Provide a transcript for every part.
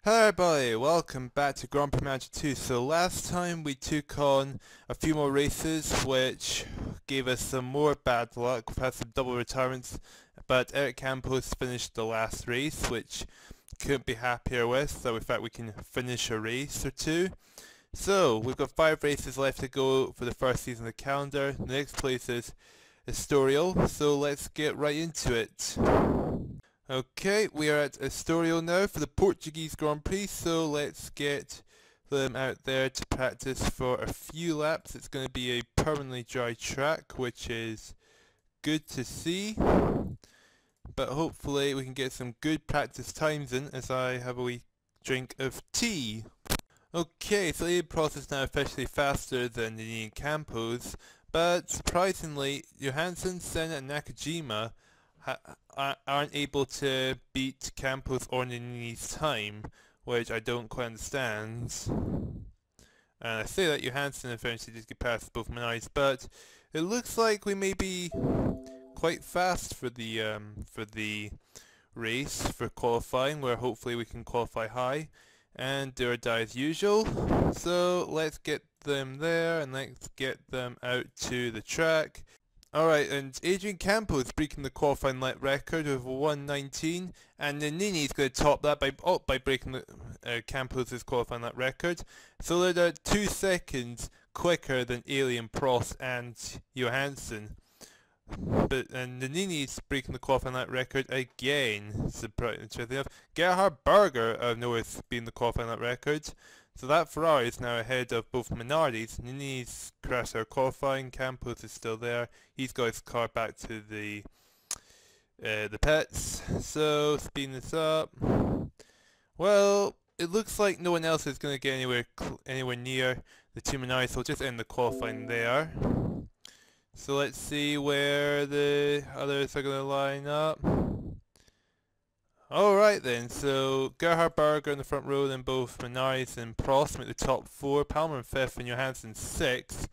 Hello everybody, welcome back to Grand Prix Manager 2. So last time we took on a few more races which gave us some more bad luck. We've had some double retirements, but Eric Campos finished the last race, which couldn't be happier with, so we thought we can finish a race or two. So we've got 5 races left to go for the first season of the calendar. The next place is Estoril, so let's get right into it. Okay, we are at Estoril now for the Portuguese Grand Prix, so let's get them out there to practice for a few laps. It's going to be a permanently dry track, which is good to see, but hopefully we can get some good practice times in as I have a wee drink of tea. Okay, so the process is now officially faster than the Nini Campos, but surprisingly, Johansson, Senna and Nakajima aren't able to beat Campos or Nini's time, which I don't quite understand. And I say that Johansson eventually did get past both Minardi's, but it looks like we may be quite fast for the race for qualifying, where hopefully we can qualify high and do or die as usual. So let's get them there and let's get them out to the track. Alright, and Adrian Campos breaking the qualifying lap record of 1:19, and Nini's going to top that by breaking the, Campos' qualifying lap record. So they're 2 seconds quicker than Alien, Prost and Johansson. But and Nini's breaking the qualifying lap record again. Surprisingly enough, Gerhard Berger out of nowhere has been the qualifying lap record. So that Ferrari is now ahead of both Minardi's. Nini's crashed out qualifying. Campos is still there. He's got his car back to the pits. So speeding this up. Well, it looks like no one else is going to get anywhere near the two Minardi's. So we'll just end the qualifying there. So let's see where the others are going to line up. Alright then, so Gerhard Berger in the front row, then both Minardi's and Prost make the top 4, Palmer in 5th and Johansson 6th.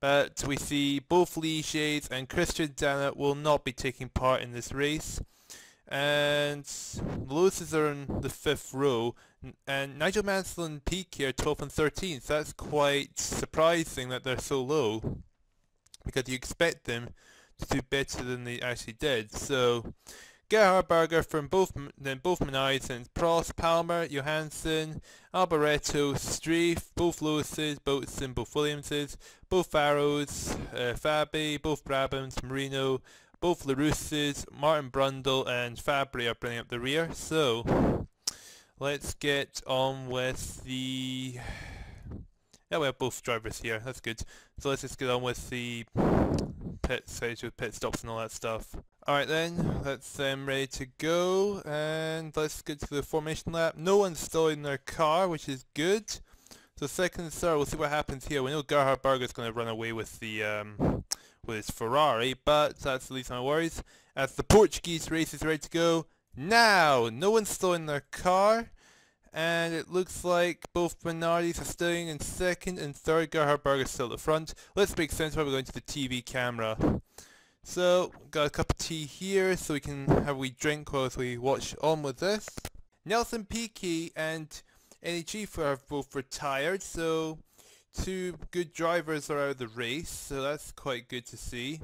But we see both Ligiers and Christian Danner will not be taking part in this race. And Lewis's are in the 5th row, and Nigel Mansell and Piquet are 12th and 13th. So that's quite surprising that they're so low, because you expect them to do better than they actually did. So Gerhard Berger from both Minardi's and Prost, Palmer, Johansson, Alboreto, Streif, both Lewis's, Boatson, both Williams's, both Farrows, Fabi, both Brabhams, Marino, both Larousse's, Martin Brundle and Fabry are bringing up the rear. So let's get on with the... Yeah, we have both drivers here, that's good. So let's just get on with the pit stage with pit stops and all that stuff. Alright then, that's them ready to go, and let's get to the formation lap. No one's still in their car, which is good. So second and third, we'll see what happens here. We know Gerhard Berger is going to run away with the with his Ferrari, but that's the least of my worries. As the Portuguese race is ready to go now, no one's still in their car. And it looks like both Minardi's are staying in second and third. Gerhard Berger is still at the front. Let's make sense why we're going to the TV camera. So, got a cup of tea here so we can have a wee drink while we watch on with this. Nelson Piquet and NEG have both retired, so 2 good drivers are out of the race, so that's quite good to see.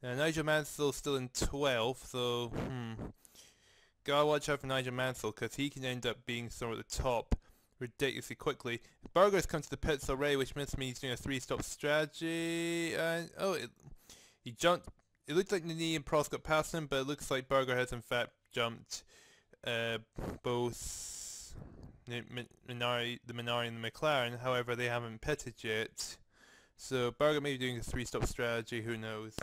Nigel Mansell's still in 12th, so gotta watch out for Nigel Mansell, because he can end up being somewhere at the top ridiculously quickly. Berger's come to the pits already, which means he's doing a 3-stop strategy, and he jumped. It looked like Nini and Prost got past him, but it looks like Berger has in fact jumped both the Minardi and the McLaren. However, they haven't pitted yet, so Berger may be doing a 3-stop strategy, who knows.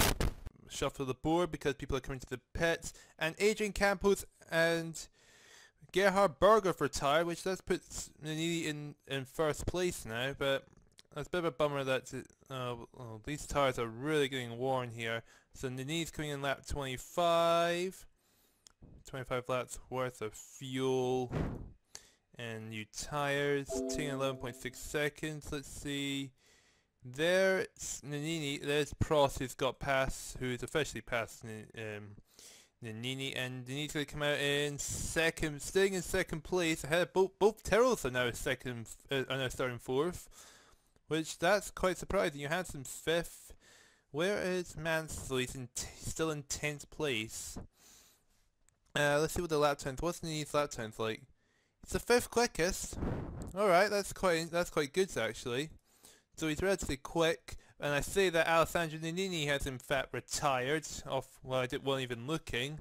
Shuffle the board because people are coming to the pits, and Adrian Campos and Gerhard Berger retired, which does put Nini in first place now, but that's a bit of a bummer that these tires are really getting worn here. So Nini's coming in lap 25 laps worth of fuel and new tires, taking 11.6 seconds. Let's see. There's Nini, there's Prost who's got past, who's officially passed Nini's going to come out in second, staying in second place ahead of both Tyrrells are now starting fourth, which that's quite surprising. Johansson fifth. Where is Mansell? He's still in 10th place. Let's see what the lap times. What's Nini's lap times like? It's the fifth quickest. All right, that's quite good actually. So he's relatively quick. And I say that Alessandro Nannini has in fact retired off. Well, I wasn't even looking,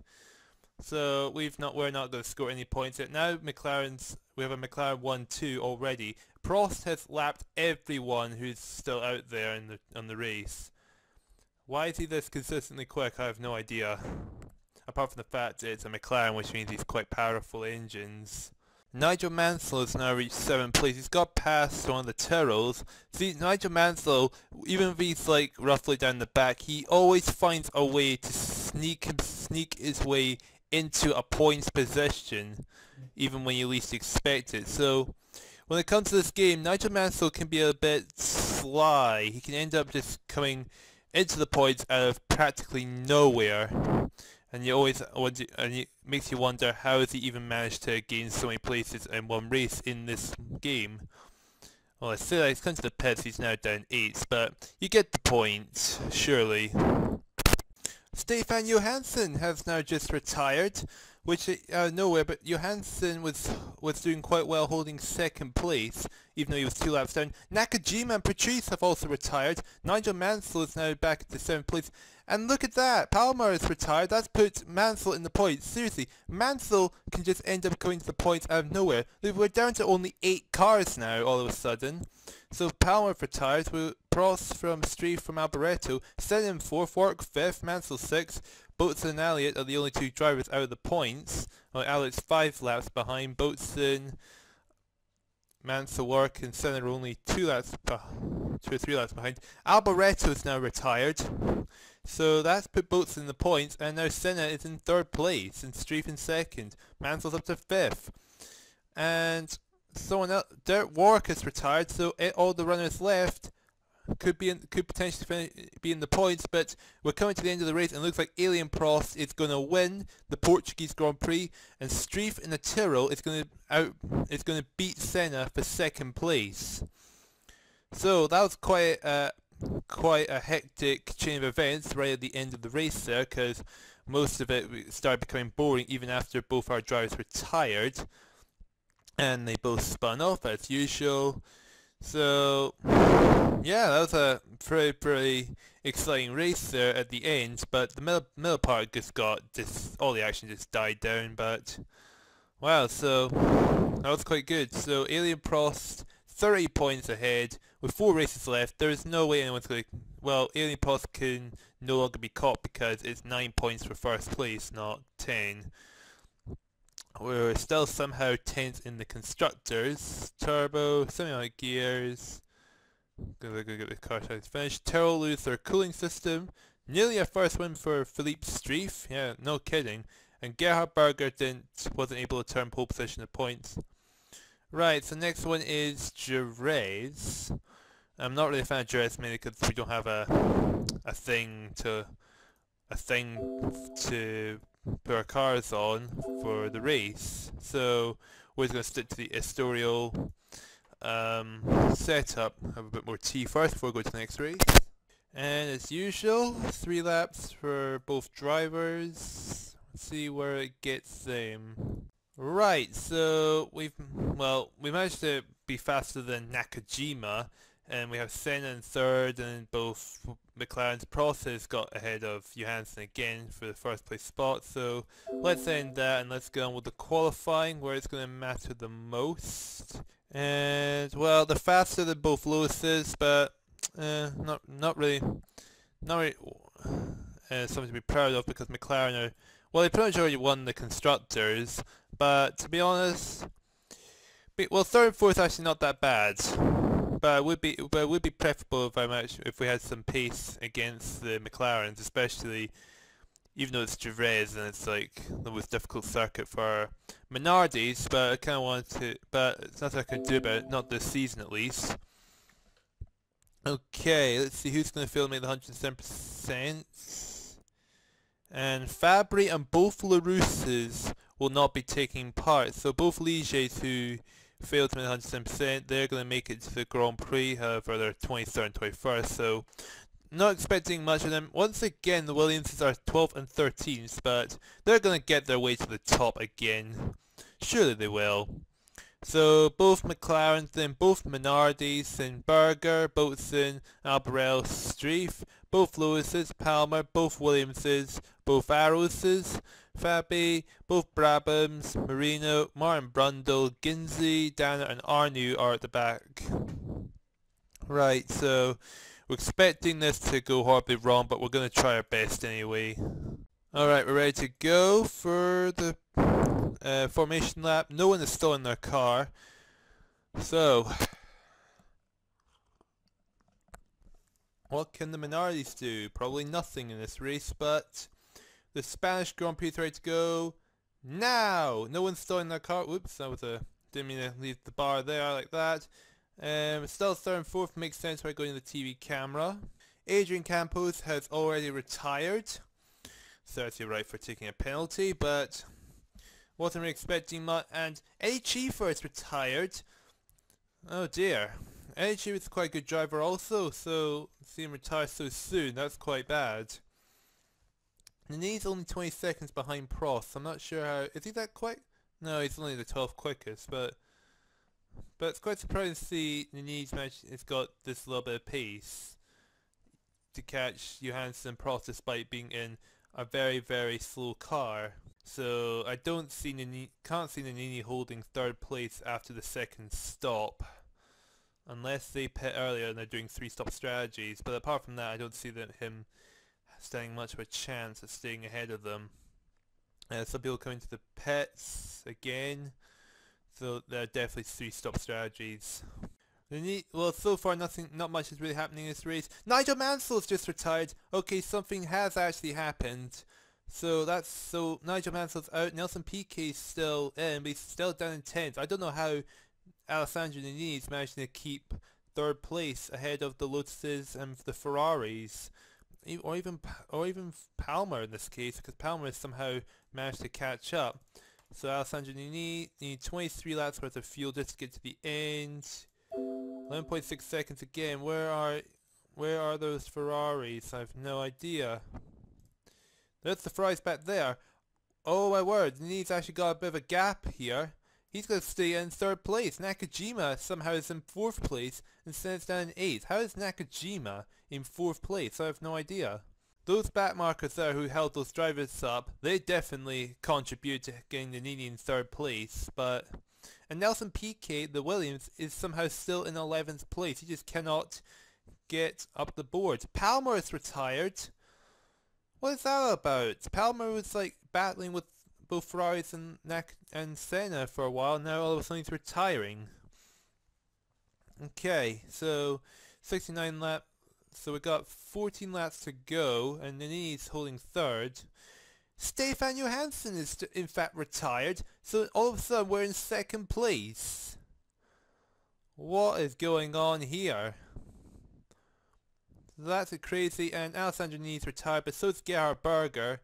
so we're not going to score any points yet. Now we have a McLaren 1-2 already. Prost has lapped everyone who's still out there on the race. Why is he this consistently quick? I have no idea. Apart from the fact it's a McLaren, which means he's quite powerful engines. Nigel Mansell has now reached 7th place. He's got past one of the Tyrrells. See, Nigel Mansell, even if he's like roughly down the back, he always finds a way to sneak his way into a points position, even when you least expect it. So, when it comes to this game, Nigel Mansell can be a bit sly. He can end up just coming into the points out of practically nowhere. And it makes you wonder how has he even managed to gain so many places in one race in this game. Well, I say that he's come to the pits, he's now down 8, but you get the point, surely. Stefan Johansson has now just retired, which out of nowhere, but Johansson was doing quite well, holding second place, even though he was 2 laps down. Nakajima and Patrice have also retired. Nigel Mansell is now back at the 7th place. And look at that! Palmer is retired. That's put Mansell in the points. Seriously, Mansell can just end up going to the points out of nowhere. We're down to only 8 cars now, all of a sudden. So Palmer retired. Prost from Street from Alboreto. Senna in 4th, Warwick 5th, Mansell 6th. Boatson and Elliott are the only 2 drivers out of the points. Well, Elliott's 5 laps behind. Boatson, Mansell, Warwick and Senna are only 2 or 3 laps behind. Alboreto is now retired. So that's put Boatson in the points, and now Senna is in 3rd place, and Streif in 2nd. Mansell's up to 5th. And someone else, Dirk Warwick is retired, so all the runners left could potentially be in the points, but we're coming to the end of the race, and it looks like Alain Prost is going to win the Portuguese Grand Prix, and Streif in the Tyrrell is going to beat Senna for 2nd place. So that was quite a hectic chain of events right at the end of the race there, because most of it started becoming boring even after both our drivers retired, and they both spun off as usual. So yeah, that was a pretty exciting race there at the end, but the middle part all the action just died down. But wow, so that was quite good. So Alain Prost 30 points ahead with 4 races left. There is no way anyone's going to... Well, Alain Prost can no longer be caught because it's 9 points for 1st place, not 10. We're still somehow 10th in the Constructors. Turbo, semi-automatic gears. Gonna go get the car size finished. Tyrrell lose their cooling system. Nearly a first win for Philippe Streif. Yeah, no kidding. And Gerhard Berger wasn't able to turn pole position at points. Right, so next one is Jerez. I'm not really a fan of Jerez mainly because we don't have a thing to put our cars on for the race. So we're just going to stick to the Estoril setup. Have a bit more tea first before we go to the next race. And as usual, 3 laps for both drivers. Let's see where it gets them. Right, so we managed to be faster than Nakajima, and we have Senna in 3rd, and both McLaren's Prost got ahead of Johansson again for the 1st place spot. So let's end that and let's go on with the qualifying, where it's going to matter the most. And well, they're faster than both Lewis's, but not really something to be proud of, because McLaren are, well, they pretty much already won the Constructors. But to be honest, well, 3rd and 4th actually not that bad. But it would be preferable if we had some pace against the McLarens, especially even though it's Jerez and it's like the most difficult circuit for Minardi's. But I kind of wanted to, but it's nothing I can do about it, not this season at least. Okay, let's see who's going to fail to make the 107%. And Fabry and both Larousses will not be taking part. So both Ligiers who failed to win 110%, they're going to make it to the Grand Prix. However, they're 23rd and 21st, so not expecting much of them. Once again, the Williamses are 12th and 13th, but they're going to get their way to the top again. Surely they will. So both McLarens, then both Minardis, then Berger, Boatswain, Albarel, Streif, both Lewises, Palmer, both Williamses, both Arrowses, Fabi, both Brabhams, Marino, Martin Brundle, Ginsey, Danner and Arnoux are at the back. Right, so we're expecting this to go horribly wrong, but we're going to try our best anyway. Alright, we're ready to go for the formation lap. No one is still in their car. So, what can the Minardis do? Probably nothing in this race, but the Spanish Grand Prix is ready to go now. No one's still in their car. Whoops, that was a... didn't mean to leave the bar there like that. Still third and fourth makes sense by going to the TV camera. Adrian Campos has already retired. 30 right for taking a penalty, but wasn't really expecting much. And Eddie Cheever is retired. Oh dear. Eddie Cheever is quite a good driver also, so see him retire so soon, that's quite bad. Nini's only 20 seconds behind Prost. I'm not sure how... is he that quick? No, he's only the 12th quickest, but it's quite surprising to see Nini's match has got this little bit of pace to catch Johansson and Prost despite being in a very, very slow car. So I can't see Nini holding third place after the second stop. Unless they pit earlier and they're doing 3-stop strategies. But apart from that, I don't see him standing much of a chance at staying ahead of them. Some people coming to the pits again. So there are definitely 3-stop strategies. Well, so far not much is really happening in this race. Nigel Mansell's just retired. Okay, something has actually happened. So Nigel Mansell's out. Nelson Piquet's still in, but he's still down in 10th. I don't know how Alessandro Nini is managing to keep third place ahead of the Lotuses and the Ferraris, or even Palmer in this case, because Palmer has somehow managed to catch up. So Alessandro Nini needs 23 laps worth of fuel just to get to the end. 11.6 seconds again. Where are those Ferraris? I have no idea. There's the Ferraris back there. Oh my word, Nini's actually got a bit of a gap here. He's going to stay in third place. Nakajima somehow is in fourth place and stands down in 8th. How is Nakajima in fourth place? I have no idea. Those back markers there who held those drivers up, they definitely contribute to getting the Nini in third place, and Nelson Piquet, the Williams, is somehow still in 11th place. He just cannot get up the board. Palmer is retired. What is that about? Palmer was like battling with both Ferraris and Senna for a while. Now all of a sudden he's retiring. Okay, so 69 laps. So we got 14 laps to go, and Nini's holding third. Stefan Johansson is in fact retired, so all of a sudden we're in second place. What is going on here? That's crazy, and Alessandro Nini's retired, but so is Gerhard Berger.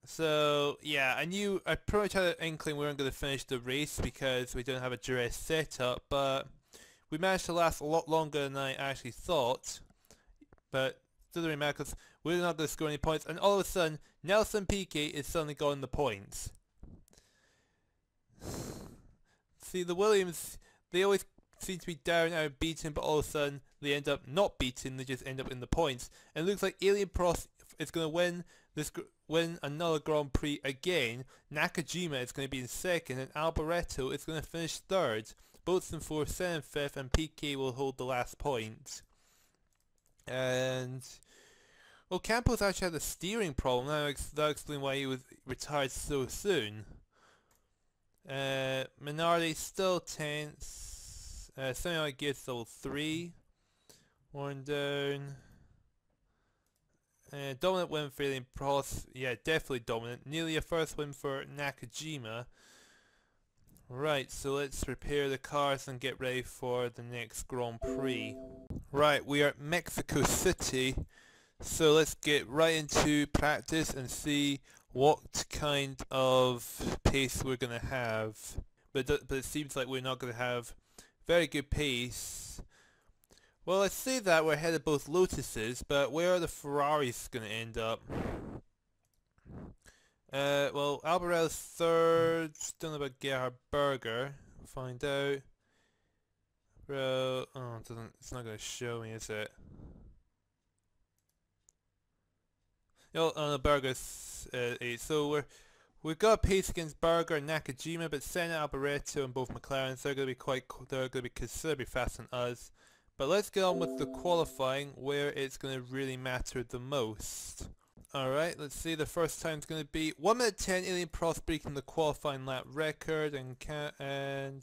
So yeah, I pretty much had an inkling we weren't going to finish the race because we don't have a duress setup, but we managed to last a lot longer than I actually thought. But it doesn't really matter because we're not going to score any points, and all of a sudden Nelson Piquet is suddenly got the points. See, the Williams, they always seem to be down out beaten, but all of a sudden they end up not beaten, they just end up in the points. And it looks like Alien Prost is going to win another Grand Prix again. Nakajima is going to be in second, and Alboreto is going to finish third. Both in fourth, Senna in fifth, and Piquet will hold the last point. And well, Campos actually had a steering problem. That'll explain why he was retired so soon. Minardi still 10th. Samuel Gear still 3. Worn down. Dominant win for Alien Prost. Yeah, definitely dominant. Nearly a first win for Nakajima. Right, so let's repair the cars and get ready for the next Grand Prix. Right, we are at Mexico City. So let's get right into practice and see what kind of pace we're going to have. But it seems like we're not going to have very good pace. Well, let's say that we're ahead of both Lotuses, but where are the Ferraris going to end up? Well, Albarella's third. Don't know about Gerhard Berger. We'll find out. Bro, oh, it's not going to show me, is it? No, no, Berger's 8. So we've got pace against Berger and Nakajima, but Senna, Alboreto, and both McLarens, they're going to be considerably faster than us. But let's get on with the qualifying, where it's going to really matter the most. Alright, let's see, the first time's going to be 1 minute 10, Alien Prost breaking the qualifying lap record, and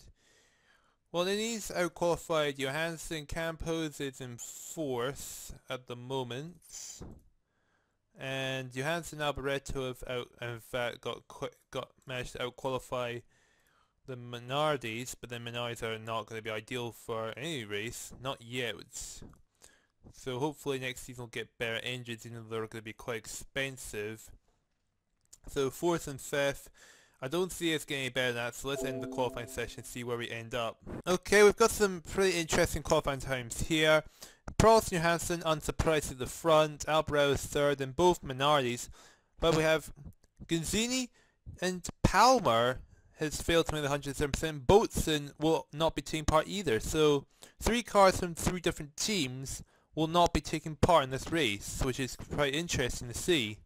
well, Nini's out-qualified Johansson. Campos is in 4th at the moment. And Johansson and Alboreto have managed to out-qualify the Minardis, but the Minardis are not going to be ideal for any race, not yet. So hopefully next season we'll get better engines, even though they're going to be quite expensive. So 4th and 5th, I don't see us getting any better than that, so let's end the qualifying session and see where we end up. Okay, we've got some pretty interesting qualifying times here. Prost and Johansson unsurprised at the front, Alboreto is 3rd, and both Minardis. But we have Gonzini and Palmer has failed to make the 107%. Boatswain will not be taking part either. So 3 cars from 3 different teams will not be taking part in this race, which is quite interesting to see.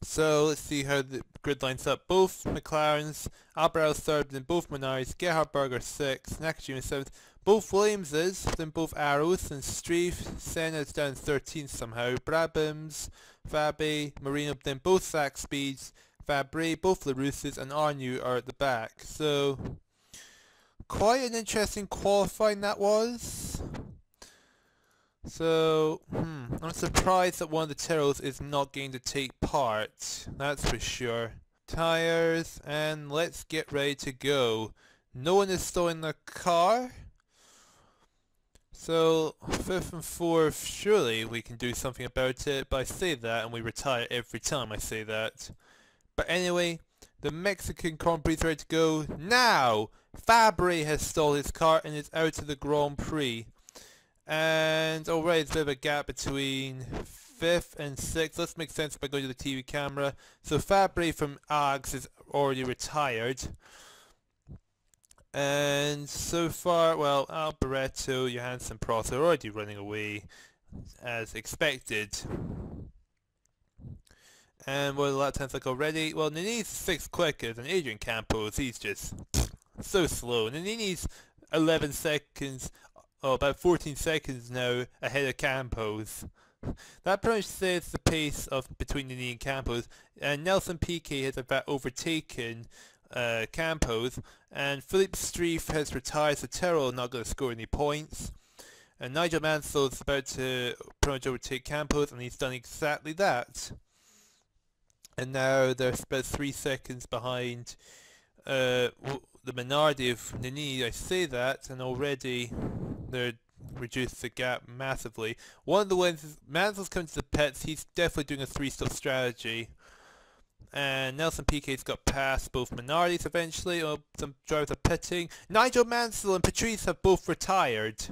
So let's see how the grid lines up. Both McLarens, Alboreto 3rd, then both Minardis, Gerhard Berger 6th, Nakajima 7th, both Williamses, then both Arrows, and Streif, Senna is down 13th somehow, Brabhams, Fabi, Marino, then both Zach Speeds, Fabre, both LaRousses, and Arnoux are at the back. So quite an interesting qualifying that was. So, I'm surprised that one of the Tyrrells is not going to take part, that's for sure. Tires, and let's get ready to go. No one is stowing their car. So, 5th and 4th, surely we can do something about it, but I say that and we retire every time I say that. But anyway, the Mexican Grand Prix is ready to go now! Fabre has stalled his car and is out of the Grand Prix. And already there's a bit of a gap between 5th and 6th. Let's make sense by going to the TV camera. So Fabre from Ags is already retired. And so far, well, Alboreto, Johansson, Prost are already running away as expected. And what are the lap times like already? Well, Nini's 6th quicker than Adrian Campos. He's just so slow. Nini's 11 seconds... Oh, about 14 seconds now ahead of Campos. That pretty much says the pace of between Nini and Campos. And Nelson Piquet has about overtaken Campos. And Philippe Streif has retired, so Tyrrell not going to score any points. And Nigel Mansell is about to pretty much overtake Campos, and he's done exactly that. And now they're about 3 seconds behind the Minardi of Nini. I say that, and already they're reduced the gap massively. One of the wins, Mansell's coming to the pits. He's definitely doing a 3-stop strategy. And Nelson Piquet's got past both Minardis eventually. Oh, some drivers are pitting. Nigel Mansell and Patrice have both retired.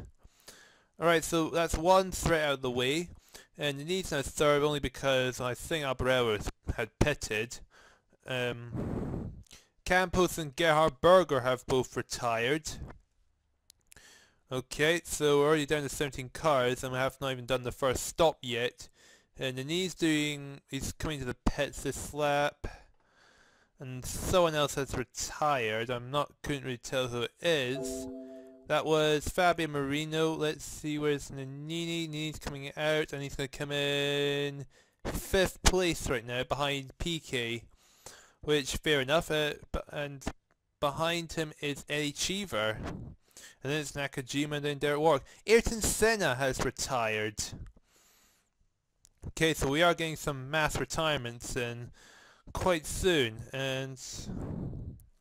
Alright, so that's one threat out of the way. And Nini's now 3rd only because I think Alboreto had pitted. Campos and Gerhard Berger have both retired. Okay, so we're already down to 17 cars and we have not even done the first stop yet. And then he's coming to the pits this lap. And someone else has retired. Couldn't really tell who it is. That was Fabio Marino. Let's see, where's Nini? Nini's coming out and he's going to come in 5th place right now behind Piquet. Which, fair enough, and behind him is Eddie Cheever. And then it's Nakajima and then Derek Warwick. Ayrton Senna has retired. Okay, so we are getting some mass retirements in quite soon. And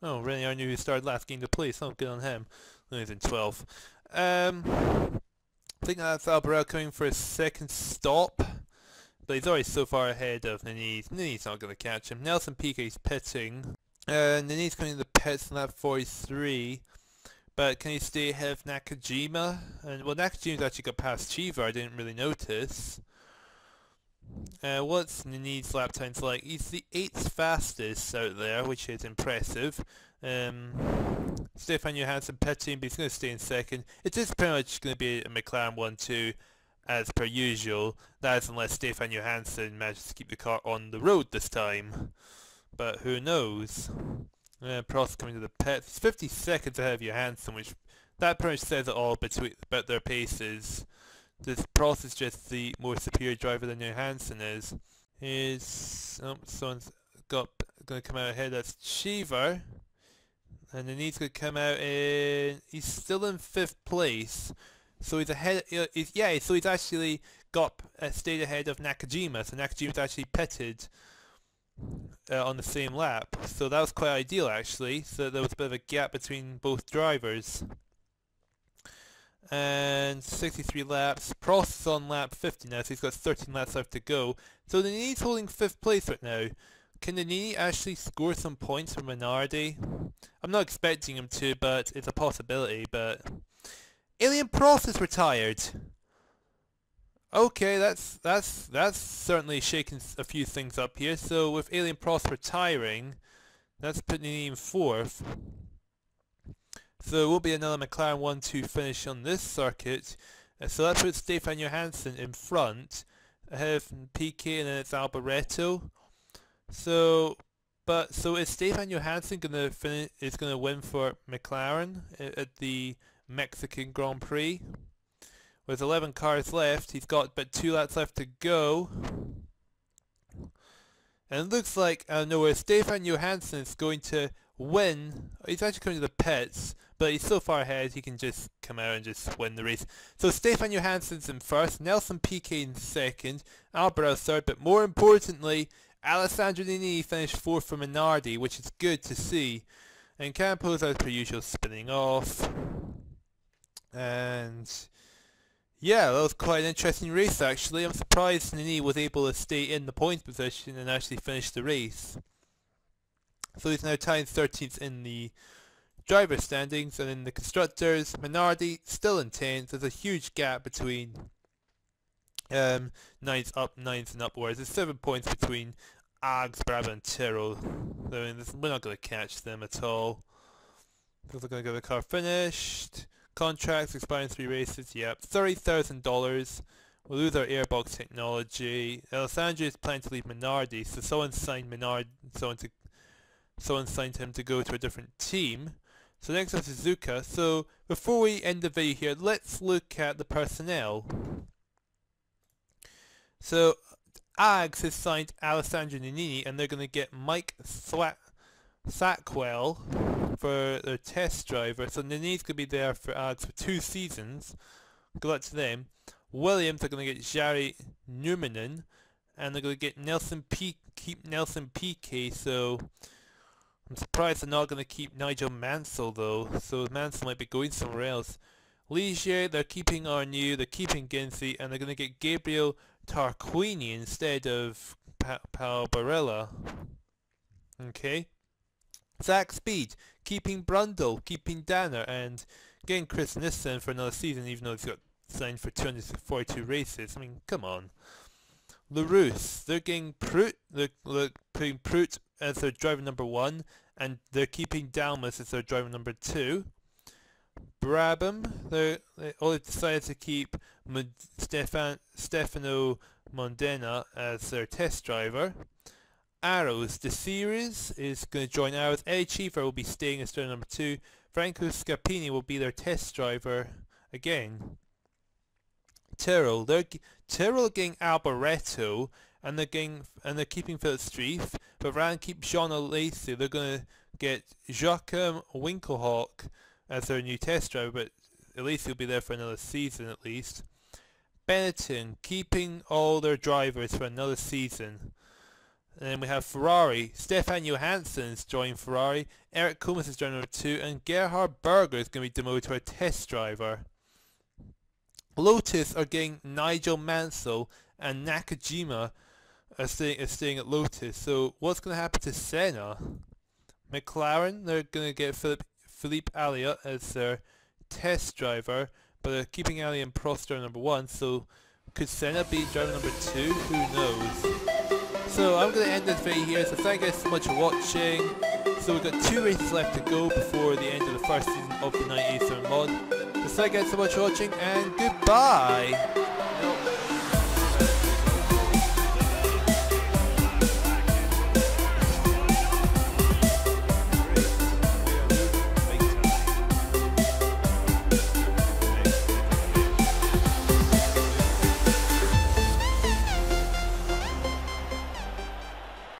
oh, really, I knew he started last game to play, so good on him. He's in 12th. I think that's Albarel coming for a second stop. But he's already so far ahead of Nini's. Nini's not going to catch him. Nelson Piquet's pitting. Nini's coming to the pits in lap 43. But can he stay ahead of Nakajima? And well, Nakajima's actually got past Chiva, I didn't really notice. What's Nini's lap times like? He's the 8th fastest out there, which is impressive. Stefan Johansson pitting, but he's going to stay in second. It's just pretty much going to be a McLaren 1-2 as per usual. That is unless Stefan Johansson manages to keep the car on the road this time. But who knows? Prost coming to the pits. He's 50 seconds ahead of Johansson, which that pretty much says it all about their paces. This Prost is just the more superior driver than Johansson is. Someone's going to come out ahead. That's Cheever. And then he's going to come out in... He's still in 5th place. So he's ahead... so he's actually stayed ahead of Nakajima. So Nakajima's actually pitted on the same lap. So that was quite ideal, actually. So there was a bit of a gap between both drivers. And 63 laps. Prost is on lap 50 now, so he's got 13 laps left to go. So Nini's holding 5th place right now. Can Nini actually score some points for Minardi? I'm not expecting him to, but it's a possibility. But Alien Prost is retired. Okay, that's certainly shaking a few things up here. So with Alien Prost retiring, that's putting Nini in 4th. So it will be another McLaren 1-2 finish on this circuit. So that puts Stefan Johansson in front, ahead of Piquet, and then it's Alboreto. So is Stefan Johansson gonna win for McLaren at the Mexican Grand Prix? With 11 cars left, he's got but 2 laps left to go. And it looks like out of nowhere, Stefan Johansson is going to win. He's actually coming to the pits, but he's so far ahead he can just come out and just win the race. So Stefan Johansson's in 1st, Nelson Piquet in 2nd, Albarel 3rd, but more importantly, Alessandro Nini finished 4th for Minardi, which is good to see. And Campos, as per usual, spinning off. And yeah, that was quite an interesting race actually. I'm surprised Nini was able to stay in the points position and actually finish the race. So he's now tied 13th in the driver standings, and in the constructors, Minardi still in 10th. There's a huge gap between 9th and upwards. There's 7 points between Ags, Brabham and Tyrrell. I mean, we're not going to catch them at all. They're going to get the car finished. Contracts expiring 3 races. Yep, $30,000. We'll lose our airbox technology. Alessandro is planning to leave Minardi, so someone signed him to go to a different team. So next up is Suzuka. So before we end the video here, let's look at the personnel. So Ags has signed Alessandro Nannini, and they're going to get Mike Sackwell for their test driver. So Nannini's going to be there for Ags for 2 seasons. Good luck to them. Williams are going to get Jari Nurminen, and they're going to get keep Nelson Piquet. So I'm surprised they're not going to keep Nigel Mansell though. So Mansell might be going somewhere else. Ligier, they're keeping Arnoux, they're keeping Ginzy, and they're going to get Gabriel Tarquini instead of Paul Barella. Okay. Zach Speed, keeping Brundle, keeping Danner, and getting Chris Nissen for another season, even though he's got signed for 242 races. I mean, come on. LaRousse, they're getting Prout, they're putting Prout as their driver number 1, and they're keeping Dalmas as their driver number 2. Brabham, they all decided to keep Stefano Mondena as their test driver. Arrows, the series is going to join Arrows. Eddie Cheever will be staying as driver number 2. Franco Scarpini will be their test driver again. Tyrrell, they're getting Alboreto, and they're keeping Philip Streif, but rather than keep Jean O'Lacey, they're going to get Joachim Winkelhock as their new test driver, but O'Lacey will be there for another season at least. Benetton, keeping all their drivers for another season. And then we have Ferrari. Stefan Johansson is joining Ferrari. Eric Comas is joining number 2, and Gerhard Berger is going to be demoted to a test driver. Lotus are getting Nigel Mansell, and Nakajima is staying at Lotus. So what's going to happen to Senna? McLaren, they're going to get Philippe Alliot as their test driver, but they're keeping Alliot and Prost driver number 1, so could Senna be driver number 2? Who knows? So I'm going to end this video here, so thank you guys so much for watching. So we've got 2 races left to go before the end of the first season of the 987 mod. So thank you guys so much for watching, and goodbye!